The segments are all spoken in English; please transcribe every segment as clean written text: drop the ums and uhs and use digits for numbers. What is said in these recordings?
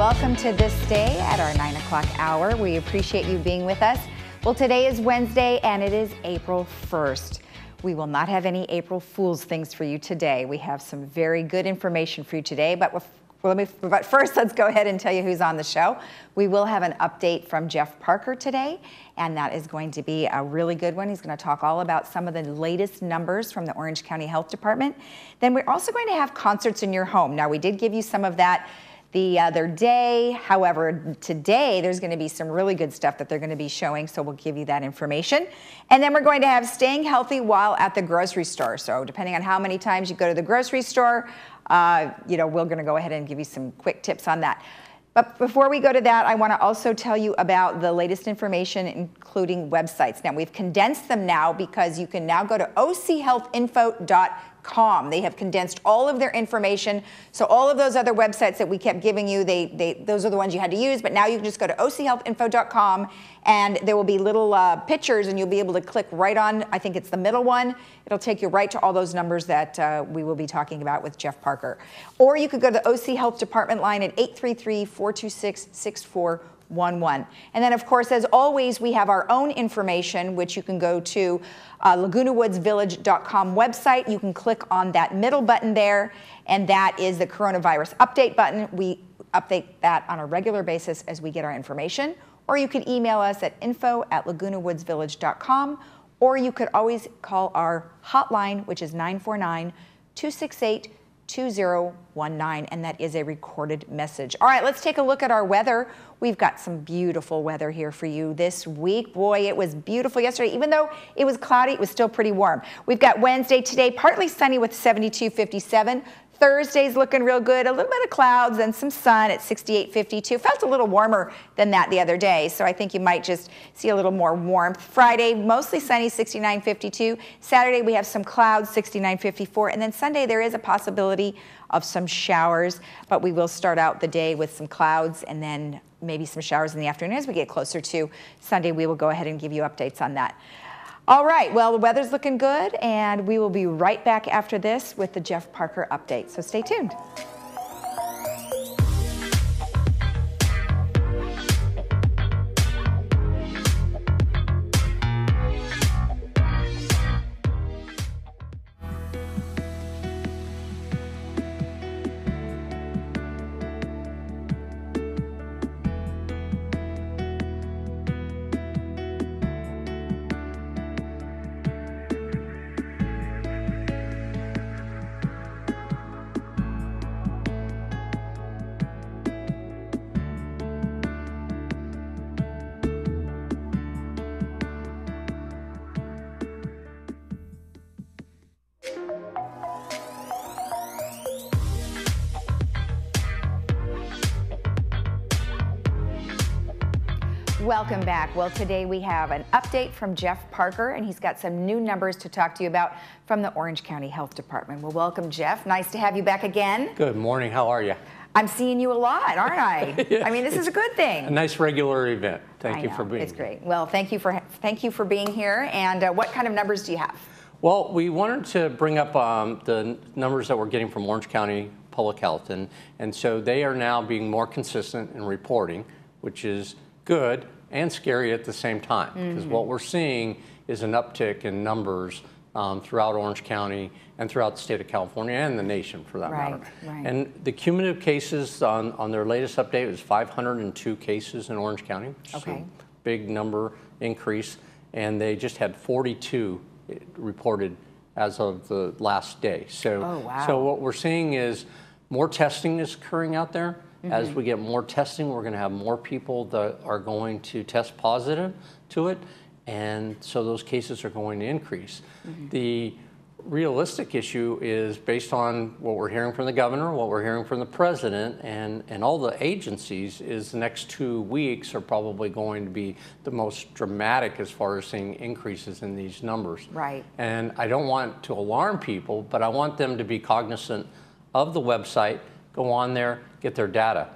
welcome to This Day at our 9 o'clock hour. We appreciate you being with us. Well, today is Wednesday and it is April 1st. We will not have any April Fool's things for you today. We have some very good information for you today, but first, let's go ahead and tell you who's on the show. We will have an update from Jeff Parker today, and that is going to be a really good one. He's going to talk all about some of the latest numbers from the Orange County Health Department. Then we're also going to have concerts in your home. Now, we did give you some of that the other day. However, today there's going to be some really good stuff that they're going to be showing, so we'll give you that information. And then we're going to have staying healthy while at the grocery store. So depending on how many times you go to the grocery store, we're going to go ahead and give you some quick tips on that. But before we go to that, I want to also tell you about the latest information, including websites. Now, we've condensed them now because you can now go to ochealthinfo.com. They have condensed all of their information. So all of those other websites that we kept giving you, those are the ones you had to use. But now you can just go to ochealthinfo.com, and there will be little pictures, and you'll be able to click right on, I think it's the middle one. It'll take you right to all those numbers that we will be talking about with Jeff Parker. Or you could go to the OC Health Department line at 833-426-6411. And then, of course, as always, we have our own information, which you can go to LagunaWoodsVillage.com website. You can click on that middle button there, and that is the coronavirus update button. We update that on a regular basis as we get our information. Or you could email us at info@LagunaWoodsVillage.com, or you could always call our hotline, which is 949-268-2019, and that is a recorded message. All right, let's take a look at our weather. We've got some beautiful weather here for you this week. Boy, it was beautiful yesterday. Even though it was cloudy, it was still pretty warm. We've got Wednesday today, partly sunny with 72-57. Thursday's looking real good, a little bit of clouds and some sun at 68-52. Felt a little warmer than that the other day, so I think you might just see a little more warmth. Friday, mostly sunny, 69-52. Saturday, we have some clouds, 69-54. And then Sunday, there is a possibility of some showers, but we will start out the day with some clouds and then maybe some showers in the afternoon. As we get closer to Sunday, we will go ahead and give you updates on that. All right, well, the weather's looking good, and we will be right back after this with the Jeff Parker update, so stay tuned. Welcome back. Well, today we have an update from Jeff Parker, and he's got some new numbers to talk to you about from the Orange County Health Department. Well, welcome, Jeff. Nice to have you back again. Good morning. How are you? I'm seeing you a lot, aren't I? Yeah, I mean, this is a good thing. A nice regular event. Thank you for being here. It's great. Well, thank you for being here. And what kind of numbers do you have? Well, we wanted to bring up the numbers that we're getting from Orange County Public Health, and so they are now being more consistent in reporting, which is good and scary at the same time, because what we're seeing is an uptick in numbers throughout Orange County and throughout the state of California and the nation, for that matter. Right. And the cumulative cases on their latest update was 502 cases in Orange County. Okay. So big number increase, and they just had 42 reported as of the last day. So, so what we're seeing is more testing is occurring out there. As we get more testing, we're going to have more people that are going to test positive to it, and so those cases are going to increase. The realistic issue is based on what we're hearing from the governor, what we're hearing from the president, and all the agencies, is the next 2 weeks are probably going to be the most dramatic as far as seeing increases in these numbers. Right. And I don't want to alarm people, but I want them to be cognizant of the website, go on there, get their data.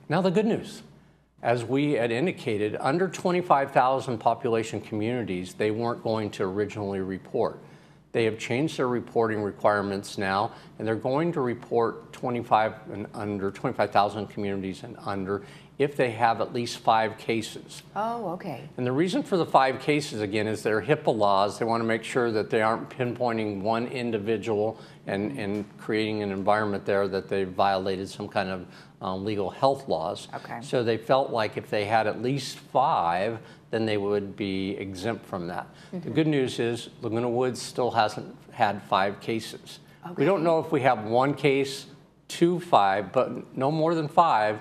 Now the good news, as we had indicated, under 25,000 population communities, they weren't going to originally report. They have changed their reporting requirements now, and they're going to report 25,000 communities and under if they have at least 5 cases. Oh, okay. And the reason for the 5 cases, again, is their HIPAA laws. They want to make sure that they aren't pinpointing one individual and creating an environment there that they've violated some kind of legal health laws. Okay. So they felt like if they had at least 5, then they would be exempt from that. The good news is Laguna Woods still hasn't had 5 cases. Okay. We don't know if we have 1 case to 5, but no more than 5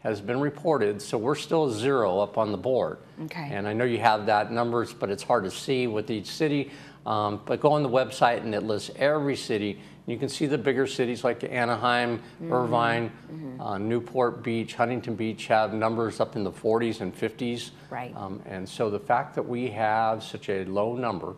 has been reported, so we're still 0 up on the board. Okay. And I know you have that numbers, but it's hard to see with each city. But go on the website and it lists every city. You can see the bigger cities like Anaheim, Irvine, Newport Beach, Huntington Beach have numbers up in the 40s and 50s. Right. And so the fact that we have such a low number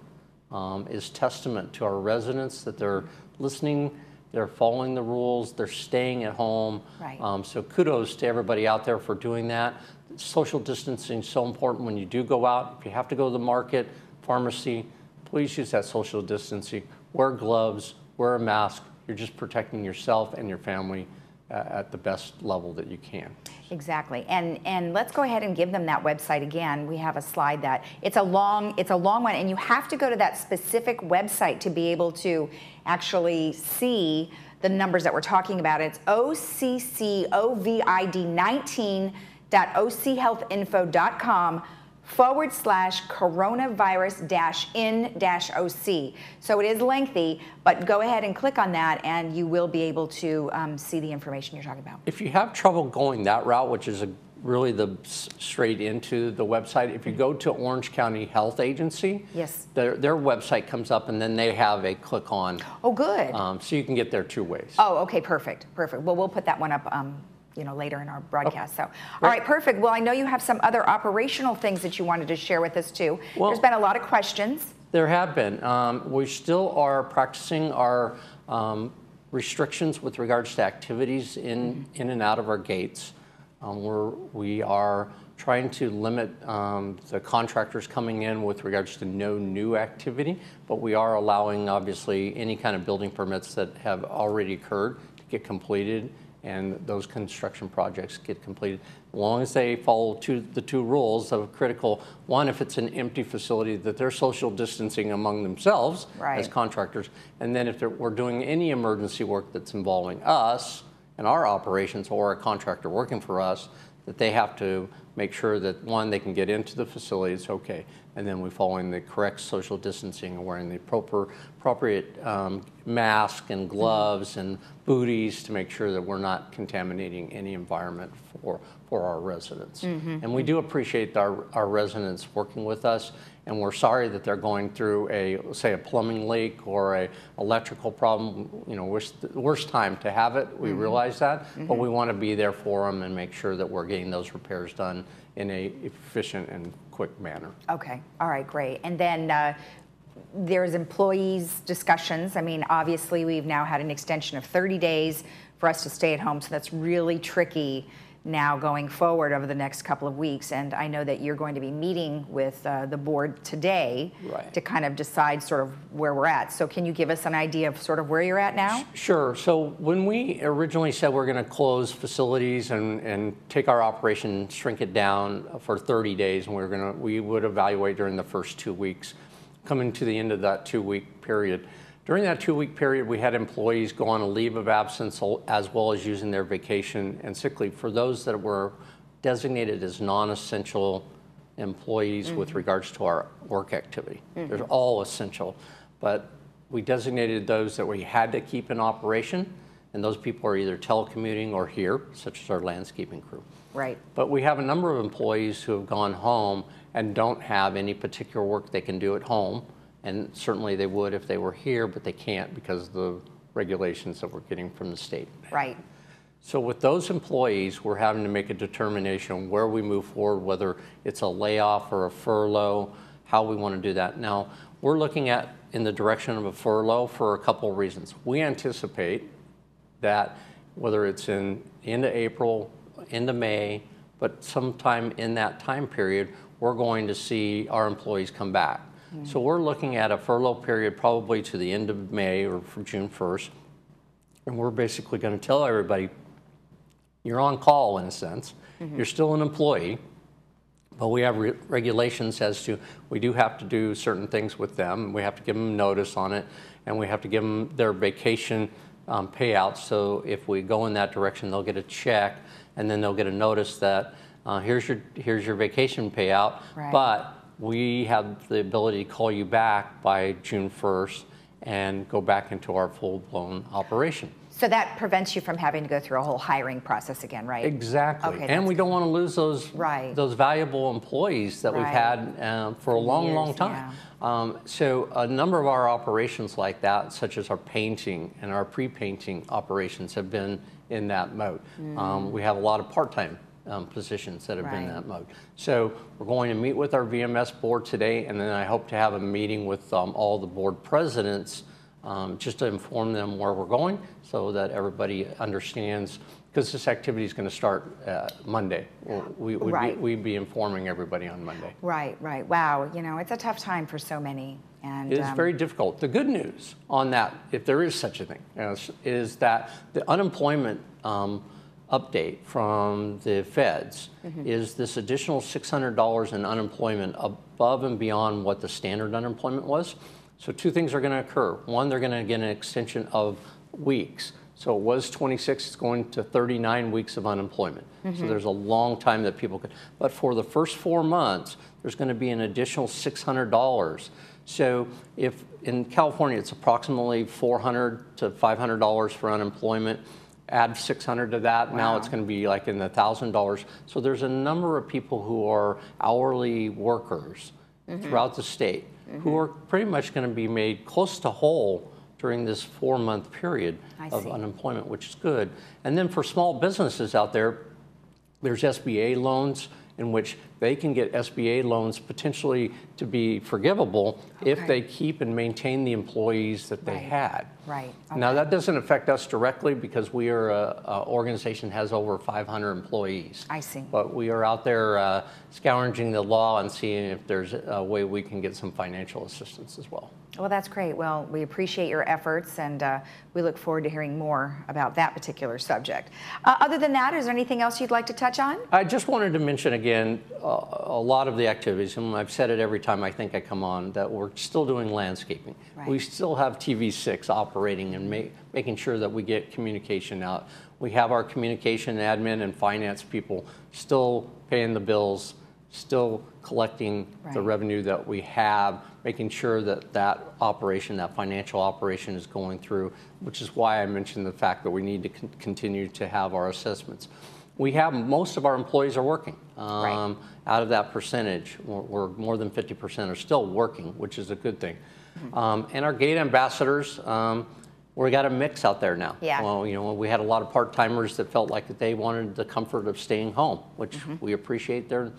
is testament to our residents that they're listening, they're following the rules, they're staying at home. Right. So kudos to everybody out there for doing that. Social distancing is so important when you do go out. If you have to go to the market, pharmacy, please use that social distancing. Wear gloves, wear a mask. You're just protecting yourself and your family at the best level that you can. Exactly, and let's go ahead and give them that website again. We have a slide that it's a long one, and you have to go to that specific website to be able to actually see the numbers that we're talking about. It's occovid19.ochealthinfo.com/coronavirus-in-OC. So it is lengthy, but go ahead and click on that and you will be able to see the information you're talking about. If you have trouble going that route, which is really the straight into the website, if you go to Orange County Health Agency, yes, their website comes up and then they have a click on. Oh, good. So you can get there 2 ways. Oh, okay, perfect. Well, we'll put that one up later in our broadcast. Okay. So, all right, perfect. Well, I know you have some other operational things that you wanted to share with us too. Well, there's been a lot of questions. There have been. We still are practicing our restrictions with regards to activities in and out of our gates. We are trying to limit the contractors coming in with regards to no new activity, but we are allowing, obviously, any kind of building permits that have already occurred to get completed, and those construction projects get completed. As long as they follow the 2 rules of critical, one, if it's an empty facility, that they're social distancing among themselves as contractors, and then if we're doing any emergency work that's involving us and our operations or a contractor working for us, that they have to make sure that, one, they can get into the facility, it's okay, and then we're following the correct social distancing and wearing the appropriate mask and gloves and booties to make sure that we're not contaminating any environment for our residents. And we do appreciate our residents working with us, and we're sorry that they're going through say a plumbing leak or a electrical problem. Worst time to have it, we realize that, but we want to be there for them and make sure that we're getting those repairs done in a efficient and quick manner. Okay, all right, great. And then there's employees discussions. I mean, obviously we've now had an extension of 30 days for us to stay at home, so that's really tricky now going forward over the next couple of weeks. And I know that you're going to be meeting with the board today to kind of decide sort of where we're at. So can you give us an idea of sort of where you're at now? Sure. So when we originally said we're going to close facilities and take our operation, shrink it down for 30 days, and we would evaluate during the first 2 weeks, coming to the end of that 2-week period. During that 2-week period, we had employees go on a leave of absence as well as using their vacation and sick leave for those that were designated as non-essential employees with regards to our work activity. They're all essential, but we designated those that we had to keep in operation, and those people are either telecommuting or here, such as our landscaping crew. Right. But we have a number of employees who have gone home and don't have any particular work they can do at home. And certainly they would if they were here, but they can't because of the regulations that we're getting from the state. Right. So with those employees, we're having to make a determination on where we move forward, whether it's a layoff or a furlough, how we want to do that. Now, we're looking at in the direction of a furlough for a couple of reasons. We anticipate that whether it's in end of April, end of May, but sometime in that time period, we're going to see our employees come back. So we're looking at a furlough period probably to the end of May or from June 1st. And we're basically going to tell everybody, you're on call in a sense. You're still an employee, but we have regulations as to, we do have to do certain things with them. We have to give them notice on it, and we have to give them their vacation payouts. So if we go in that direction, they'll get a check, and then they'll get a notice that here's your vacation payout, but we have the ability to call you back by June 1st and go back into our full-blown operation. So that prevents you from having to go through a whole hiring process again, right? Exactly. Okay, and we don't want to lose those valuable employees that we've had for a long time. Yeah. So a number of our operations like that, such as our painting and our pre-painting operations, have been in that mode. We have a lot of part-time positions that have been in that mode. So we're going to meet with our VMS board today, and then I hope to have a meeting with all the board presidents just to inform them where we're going so that everybody understands, because this activity is going to start Monday. We'd be informing everybody on Monday. Right. Wow, you know, it's a tough time for so many. And it is very difficult. The good news on that, if there is such a thing, is that the unemployment update from the feds is this additional $600 in unemployment above and beyond what the standard unemployment was. So two things are going to occur. One, they're going to get an extension of weeks. So it was 26, it's going to 39 weeks of unemployment. So there's a long time that people could. But for the first 4 months, there's going to be an additional $600. So if in California it's approximately $400 to $500 for unemployment, add 600 to that, now it's going to be like in the $1,000. So there's a number of people who are hourly workers throughout the state who are pretty much going to be made close to whole during this 4-month period of unemployment, which is good. And then for small businesses out there, there's SBA loans in which they can get SBA loans potentially to be forgivable if they keep and maintain the employees that they had. Now that doesn't affect us directly because we are an organization that has over 500 employees. But we are out there scourging the law and seeing if there's a way we can get some financial assistance as well. Well, that's great. Well, we appreciate your efforts, and we look forward to hearing more about that particular subject. Other than that, is there anything else you'd like to touch on? I just wanted to mention again a lot of the activities, and I've said it every time I think I come on, that we're still doing landscaping. We still have TV6 operating and making sure that we get communication out. We have our communication admin and finance people still paying the bills, still collecting the revenue that we have, making sure that that operation, that financial operation is going through, which is why I mentioned the fact that we need to continue to have our assessments. We have, most of our employees are working. Out of that percentage, we're more than 50% are still working, which is a good thing. And our gate ambassadors, we got a mix out there now. Well, you know, we had a lot of part-timers that felt like they wanted the comfort of staying home, which we appreciate. They're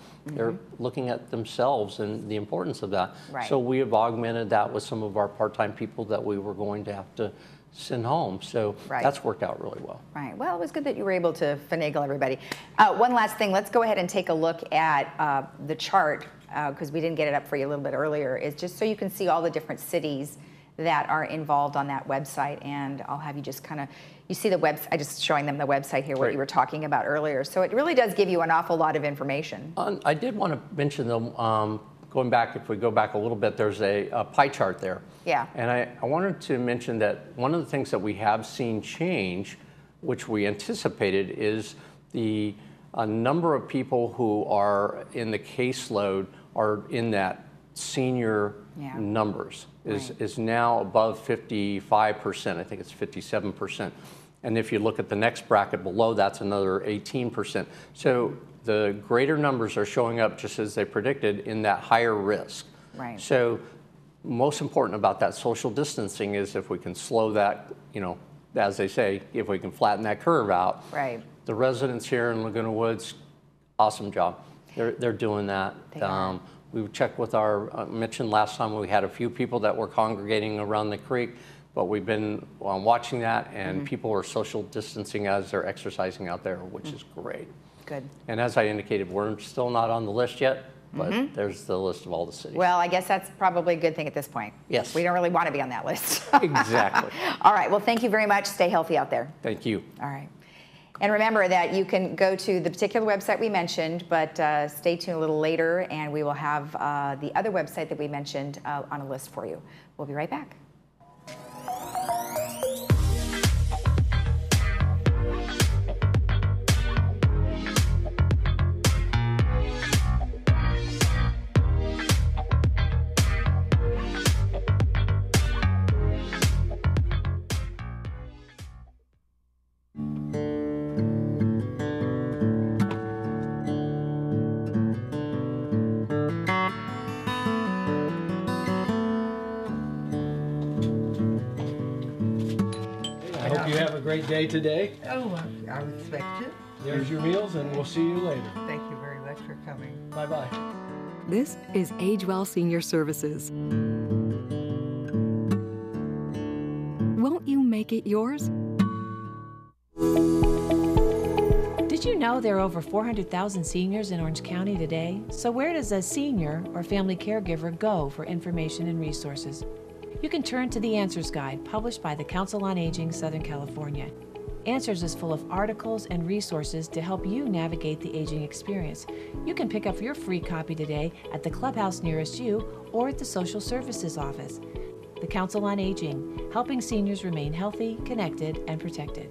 looking at themselves and the importance of that. So we have augmented that with some of our part-time people that we were going to have to send home. So that's worked out really well. Well, it was good that you were able to finagle everybody. One last thing, let's go ahead and take a look at the chart, because we didn't get it up for you a little bit earlier. It's just so you can see all the different cities that are involved on that website, and I'll have you just kind of, you see the website, I just showing them the website here, what you were talking about earlier. So it really does give you an awful lot of information. I did want to mention them, going back, if we go back a little bit, there's a pie chart there. And I wanted to mention that one of the things that we have seen change, which we anticipated, is the number of people who are in the caseload are in that senior numbers is now above 55%. I think it's 57%. And if you look at the next bracket below, that's another 18%. So the greater numbers are showing up just as they predicted in that higher risk. So most important about that social distancing is if we can slow that, you know, as they say, if we can flatten that curve out. The residents here in Laguna Woods, awesome job. They're doing that. We checked with our, mentioned last time we had a few people that were congregating around the creek, but we've been watching that, and people are social distancing as they're exercising out there, which is great. And as I indicated, we're still not on the list yet, but there's the list of all the cities. Well, I guess that's probably a good thing at this point. Yes. We don't really want to be on that list. Exactly. All right. Well, thank you very much. Stay healthy out there. Thank you. All right. And remember that you can go to the particular website we mentioned, but stay tuned a little later, and we will have the other website that we mentioned on a list for you. We'll be right back. You have a great day today. Oh, I respect it. There's your meals, and we'll see you later. Thank you very much for coming. Bye-bye. This is Age Well Senior Services. Won't you make it yours? Did you know there are over 400,000 seniors in Orange County today? So where does a senior or family caregiver go for information and resources? You can turn to the Answers Guide, published by the Council on Aging Southern California. Answers is full of articles and resources to help you navigate the aging experience. You can pick up your free copy today at the clubhouse nearest you or at the Social Services Office. The Council on Aging, helping seniors remain healthy, connected, and protected.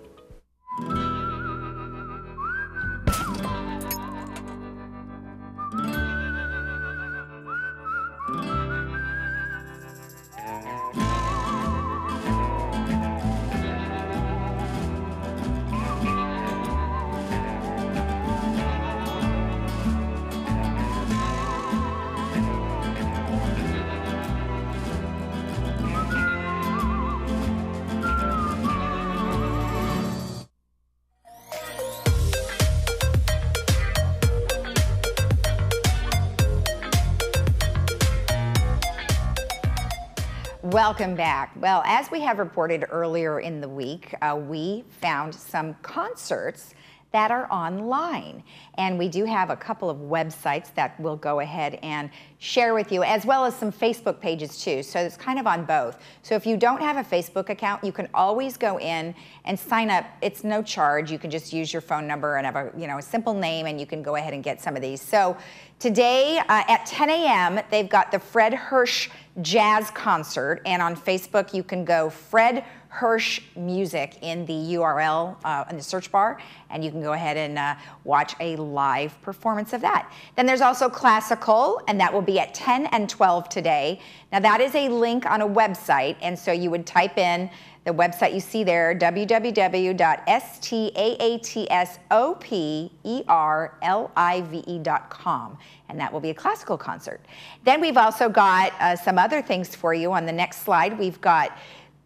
Welcome back. Well, as we have reported earlier in the week, we found some concerts that are online. And we do have a couple of websites that we'll go ahead and share with you, as well as some Facebook pages too. So it's kind of on both. So if you don't have a Facebook account, you can always go in and sign up. It's no charge. You can just use your phone number and have a simple name, and you can go ahead and get some of these. So today at 10 a.m., they've got the Fred Hirsch Jazz Concert, and on Facebook you can go Fred Hirsch Music in the URL in the search bar, and you can go ahead and watch a live performance of that. Then there's also classical, and that will be at 10 and 12 today. Now that is a link on a website, and so you would type in the website you see there, www.staatsoperlive.com, and that will be a classical concert. Then we've also got some other things for you on the next slide. We've got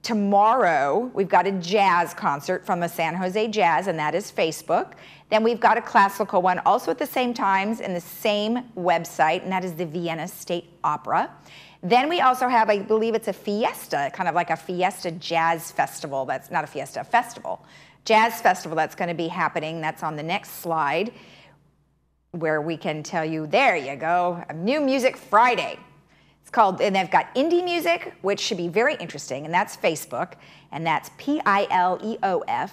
tomorrow, we've got a jazz concert from the San Jose Jazz, and that is Facebook. Then we've got a classical one also at the same times in the same website, and that is the Vienna State Opera. Then we also have, I believe it's a fiesta, kind of like a fiesta jazz festival. That's not a fiesta, a festival. Jazz festival that's going to be happening. That's on the next slide, where we can tell you, there you go, a New Music Friday. It's called, and they've got indie music, which should be very interesting, and that's Facebook, and that's PILEOF.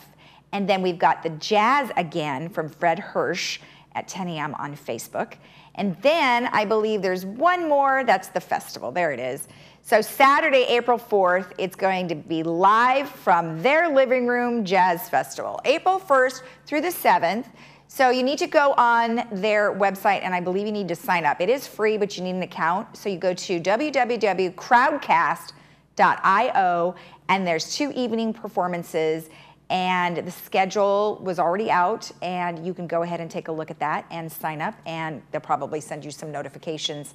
And then we've got the jazz again from Fred Hirsch at 10 a.m. on Facebook. And then I believe there's one more, that's the festival, there it is. So Saturday, April 4th, it's going to be live from their living room jazz festival, April 1st through the 7th. So you need to go on their website, and I believe you need to sign up. It is free, but you need an account. So you go to www.crowdcast.io, and there's 2 evening performances, and the schedule was already out, and you can go ahead and take a look at that and sign up, and they'll probably send you some notifications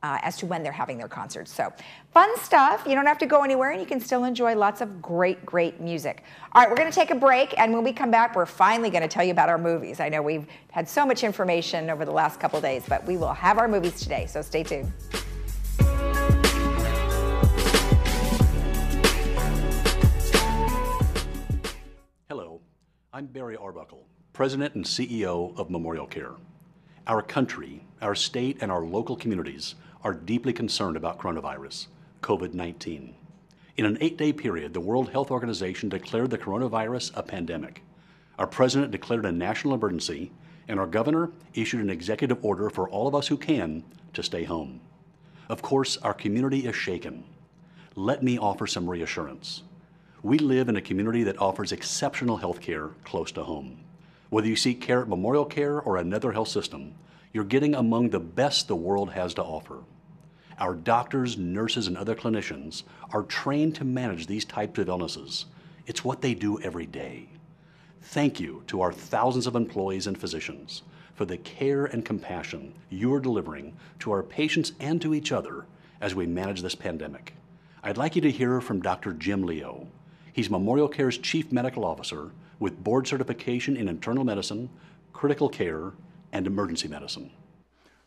as to when they're having their concerts. So fun stuff. You don't have to go anywhere, and you can still enjoy lots of great, great music. All right, we're going to take a break, and when we come back, we're finally going to tell you about our movies. I know we've had so much information over the last couple of days, but we will have our movies today, so stay tuned. Hello, I'm Barry Arbuckle, President and CEO of Memorial Care. Our country, our state, and our local communities are deeply concerned about coronavirus, COVID-19. In an 8-day period, the World Health Organization declared the coronavirus a pandemic. Our president declared a national emergency, and our governor issued an executive order for all of us who can to stay home. Of course, our community is shaken. Let me offer some reassurance. We live in a community that offers exceptional health care close to home. Whether you seek care at Memorial Care or another health system, you're getting among the best the world has to offer. Our doctors, nurses, and other clinicians are trained to manage these types of illnesses. It's what they do every day. Thank you to our thousands of employees and physicians for the care and compassion you're delivering to our patients and to each other as we manage this pandemic. I'd like you to hear from Dr. Jim Leo. He's Memorial Care's Chief Medical Officer with board certification in internal medicine, critical care, and emergency medicine.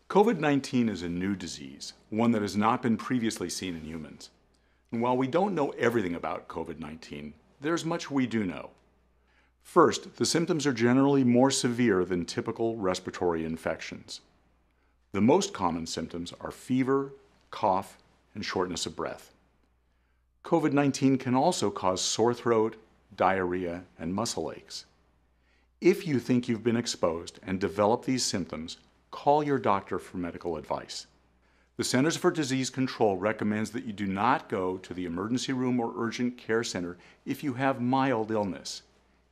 COVID-19 is a new disease, one that has not been previously seen in humans. And while we don't know everything about COVID-19, there's much we do know. First, the symptoms are generally more severe than typical respiratory infections. The most common symptoms are fever, cough, and shortness of breath. COVID-19 can also cause sore throat, diarrhea, and muscle aches. If you think you've been exposed and develop these symptoms, call your doctor for medical advice. The Centers for Disease Control recommends that you do not go to the emergency room or urgent care center if you have mild illness.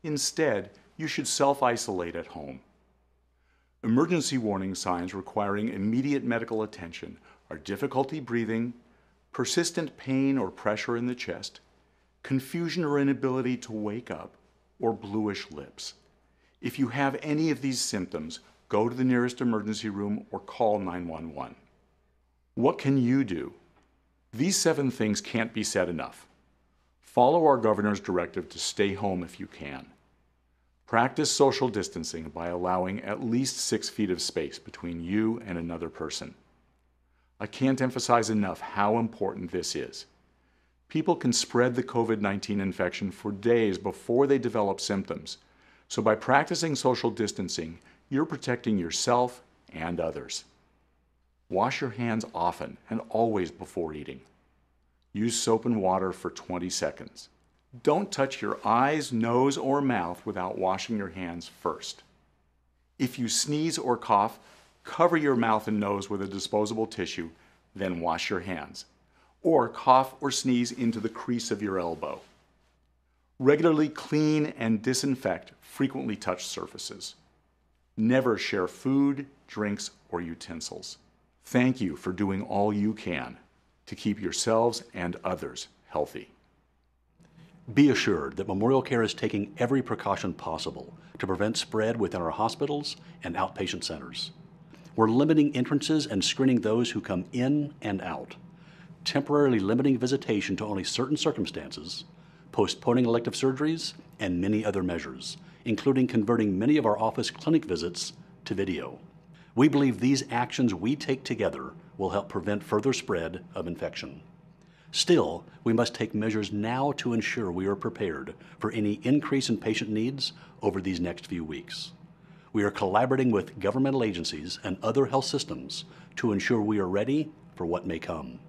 Instead, you should self-isolate at home. Emergency warning signs requiring immediate medical attention are difficulty breathing, persistent pain or pressure in the chest, confusion or inability to wake up, or bluish lips. If you have any of these symptoms, go to the nearest emergency room or call 911. What can you do? These 7 things can't be said enough. Follow our governor's directive to stay home if you can. Practice social distancing by allowing at least 6 feet of space between you and another person. I can't emphasize enough how important this is. People can spread the COVID-19 infection for days before they develop symptoms. So by practicing social distancing, you're protecting yourself and others. Wash your hands often and always before eating. Use soap and water for 20 seconds. Don't touch your eyes, nose, or mouth without washing your hands first. If you sneeze or cough, cover your mouth and nose with a disposable tissue, then wash your hands. Or cough or sneeze into the crease of your elbow. Regularly clean and disinfect frequently touched surfaces. Never share food, drinks, or utensils. Thank you for doing all you can to keep yourselves and others healthy. Be assured that Memorial Care is taking every precaution possible to prevent spread within our hospitals and outpatient centers. We're limiting entrances and screening those who come in and out, temporarily limiting visitation to only certain circumstances, postponing elective surgeries, and many other measures, including converting many of our office clinic visits to video. We believe these actions we take together will help prevent further spread of infection. Still, we must take measures now to ensure we are prepared for any increase in patient needs over these next few weeks. We are collaborating with governmental agencies and other health systems to ensure we are ready for what may come.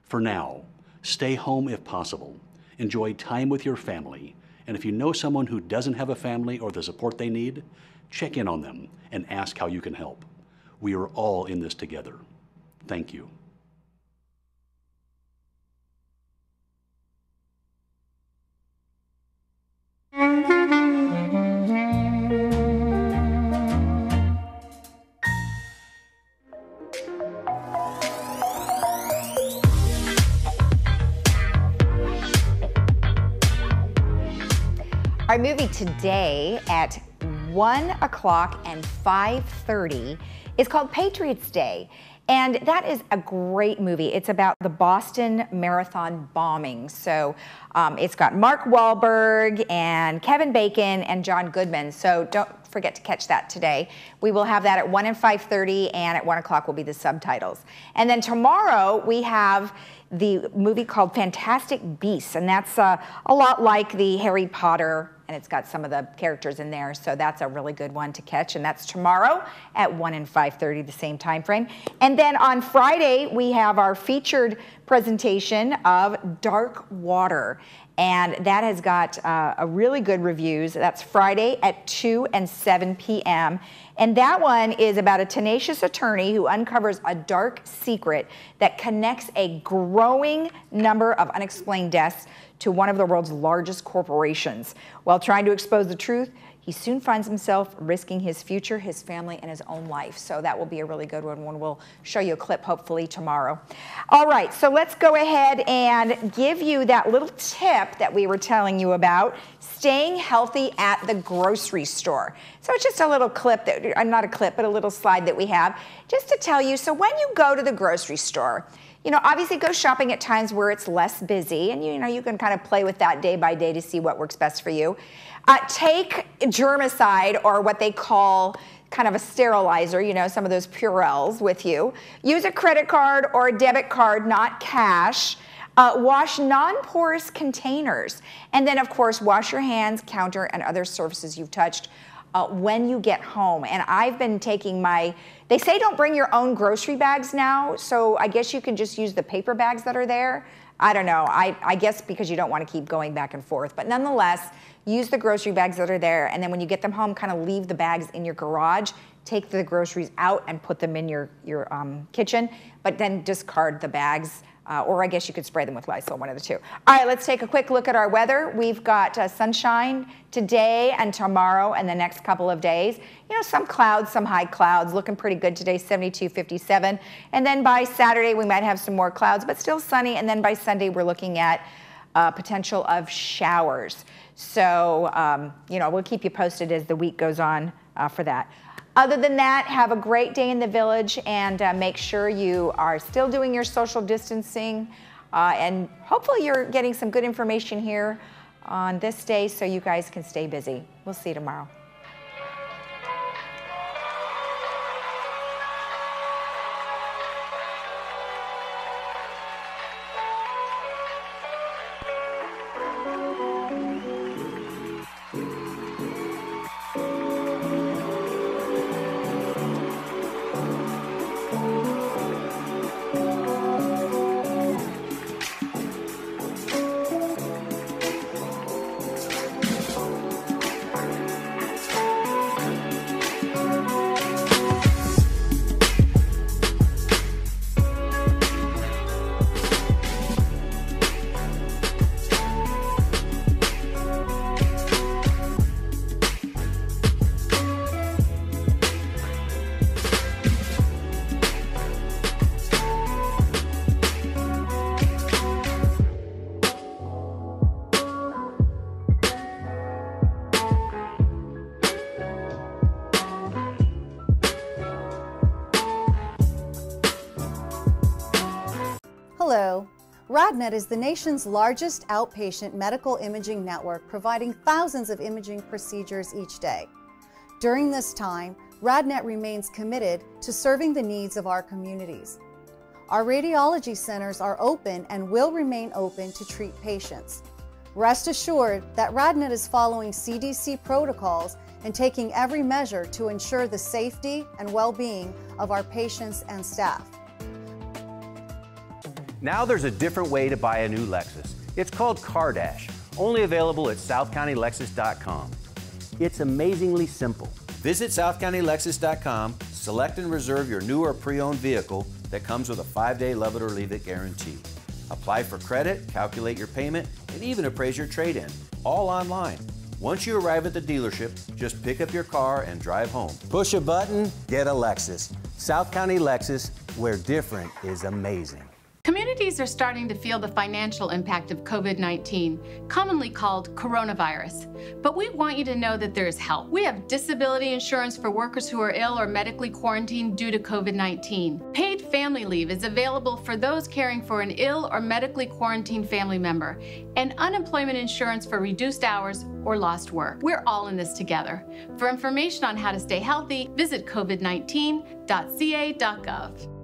For now, stay home if possible, enjoy time with your family, and if you know someone who doesn't have a family or the support they need, check in on them and ask how you can help. We are all in this together. Thank you. Our movie today at 1 o'clock and 5:30 is called Patriots Day. And that is a great movie. It's about the Boston Marathon bombing. So it's got Mark Wahlberg and Kevin Bacon and John Goodman. So don't forget to catch that today. We will have that at 1 and 5:30, and at 1 o'clock will be the subtitles. And then tomorrow we have the movie called Fantastic Beasts, and that's a lot like the Harry Potter and it's got some of the characters in there, so that's a really good one to catch, and that's tomorrow at 1 and 5:30, the same time frame. And then on Friday, we have our featured presentation of Dark Water, and that has got a really good reviews. That's Friday at 2 and 7 p.m. And that one is about a tenacious attorney who uncovers a dark secret that connects a growing number of unexplained deaths to one of the world's largest corporations. While trying to expose the truth, he soon finds himself risking his future, his family, and his own life. So that will be a really good one. We'll show you a clip hopefully tomorrow. All right, so let's go ahead and give you that little tip that we were telling you about, staying healthy at the grocery store. So it's just a little clip, not a clip, but a little slide that we have just to tell you, so when you go to the grocery store, obviously go shopping at times where it's less busy, and you can kind of play with that day by day to see what works best for you. Take germicide, or what they call kind of a sterilizer, some of those Purells with you. Use a credit card or a debit card, not cash. Wash non-porous containers. And then, of course, wash your hands, counter, and other surfaces you've touched when you get home. And I've been taking they say don't bring your own grocery bags now, so I guess you can just use the paper bags that are there. I don't know, I guess because you don't want to keep going back and forth. But nonetheless, use the grocery bags that are there, and then when you get them home, kind of leave the bags in your garage, take the groceries out and put them in your kitchen, but then discard the bags. Or I guess you could spray them with Lysol, one of the two. All right, let's take a quick look at our weather. We've got sunshine today and tomorrow and the next couple of days. Some clouds, some high clouds, looking pretty good today, 72, 57. And then by Saturday, we might have some more clouds, but still sunny. And then by Sunday, we're looking at potential of showers. So, we'll keep you posted as the week goes on for that. Other than that, have a great day in the village, and make sure you are still doing your social distancing, and hopefully you're getting some good information here on this day so you guys can stay busy. We'll see you tomorrow. Hello. RadNet is the nation's largest outpatient medical imaging network, providing thousands of imaging procedures each day. During this time, RadNet remains committed to serving the needs of our communities. Our radiology centers are open and will remain open to treat patients. Rest assured that RadNet is following CDC protocols and taking every measure to ensure the safety and well-being of our patients and staff. Now there's a different way to buy a new Lexus. It's called CarDash, only available at SouthCountyLexus.com. It's amazingly simple. Visit SouthCountyLexus.com, select and reserve your new or pre-owned vehicle that comes with a 5-day love it or leave it guarantee. Apply for credit, calculate your payment, and even appraise your trade-in, all online. Once you arrive at the dealership, just pick up your car and drive home. Push a button, get a Lexus. South County Lexus, where different is amazing. Communities are starting to feel the financial impact of COVID-19, commonly called coronavirus. But we want you to know that there is help. We have disability insurance for workers who are ill or medically quarantined due to COVID-19. Paid family leave is available for those caring for an ill or medically quarantined family member, and unemployment insurance for reduced hours or lost work. We're all in this together. For information on how to stay healthy, visit covid19.ca.gov.